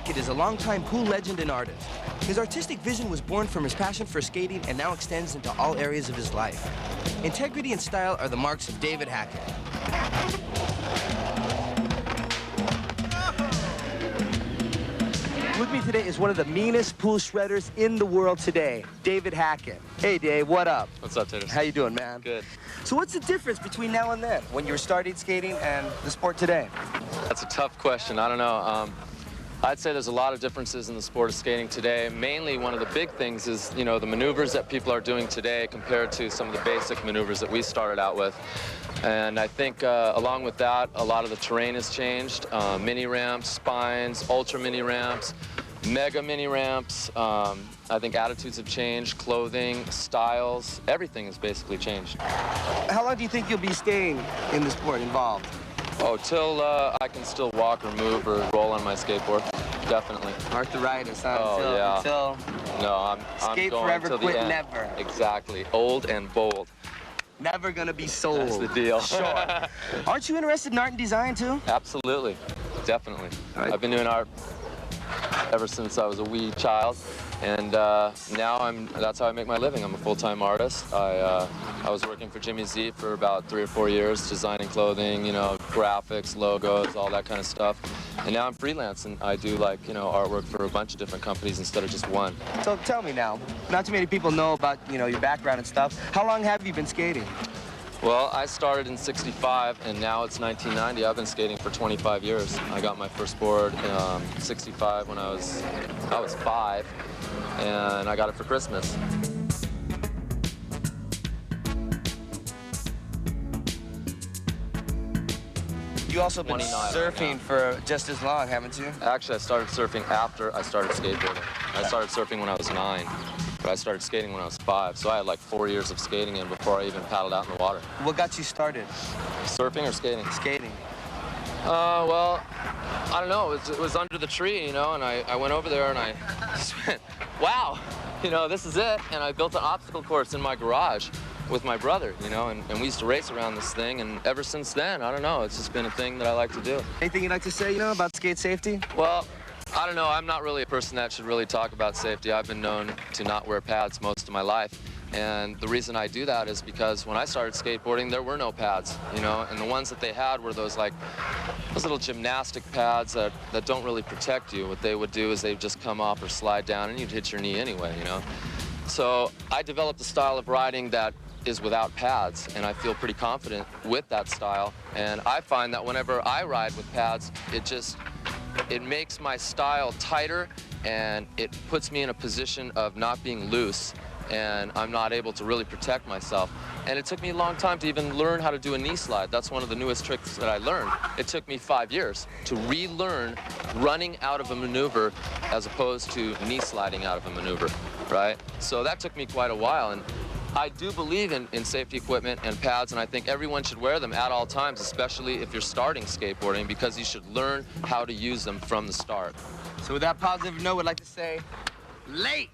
Hackett is a longtime pool legend and artist. His artistic vision was born from his passion for skating and now extends into all areas of his life. Integrity and style are the marks of David Hackett. With me today is one of the meanest pool shredders in the world today, David Hackett. Hey, Dave, what up? What's up, Taylor? How you doing, man? Good. So what's the difference between now and then, when you were starting skating and the sport today? That's a tough question. I don't know. I'd say there's a lot of differences in the sport of skating today. Mainly, one of the big things is, you know, the maneuvers that people are doing today compared to some of the basic maneuvers that we started out with. And I think along with that, a lot of the terrain has changed. Mini ramps, spines, ultra mini ramps, mega mini ramps. I think attitudes have changed, clothing, styles, everything has basically changed. How long do you think you'll be staying in the sport involved? Oh, till I can still walk or move or roll on my skateboard, definitely. Arthritis, huh? Oh, yeah. Until no, I'm skate going forever, till the quit end. never. Exactly. Old and bold. Never gonna be sold. That's the deal. Sure. Aren't you interested in art and design, too? Absolutely. Definitely. Right. I've been doing art ever since I was a wee child. And now that's how I make my living. I'm a full-time artist. I was working for Jimmy Z for about 3 or 4 years, designing clothing, you know, graphics, logos, all that kind of stuff. And now I'm freelance, and I do, like, you know, artwork for a bunch of different companies instead of just one. So tell me now, not too many people know about, you know, your background and stuff. How long have you been skating? Well, I started in '65, and now it's 1990. I've been skating for 25 years. I got my first board in '65 when I was 5, and I got it for Christmas. You also been surfing for just as long, haven't you? Actually, I started surfing after I started skateboarding. I started surfing when I was 9. But I started skating when I was 5, so I had like 4 years of skating in before I even paddled out in the water. What got you started? Surfing or skating? Skating. Well, I don't know. It was under the tree, you know, and I went over there and I went, wow, you know, this is it. And I built an obstacle course in my garage with my brother, you know, and we used to race around this thing. And ever since then, I don't know, it's just been a thing that I like to do. Anything you'd like to say, you know, about skate safety? Well, I don't know. I'm not really a person that should really talk about safety. I've been known to not wear pads most of my life. And the reason I do that is because when I started skateboarding, there were no pads, you know, and the ones that they had were those little gymnastic pads that don't really protect you. What they would do is they'd just come off or slide down and you'd hit your knee anyway, you know. So I developed a style of riding that is without pads, and I feel pretty confident with that style. And I find that whenever I ride with pads, it makes my style tighter, and it puts me in a position of not being loose, and I'm not able to really protect myself. And it took me a long time to even learn how to do a knee slide. That's one of the newest tricks that I learned. It took me 5 years to relearn running out of a maneuver as opposed to knee sliding out of a maneuver, right? So that took me quite a while, and I do believe in safety equipment and pads, and I think everyone should wear them at all times, especially if you're starting skateboarding, because you should learn how to use them from the start. So with that positive note, I'd like to say, late!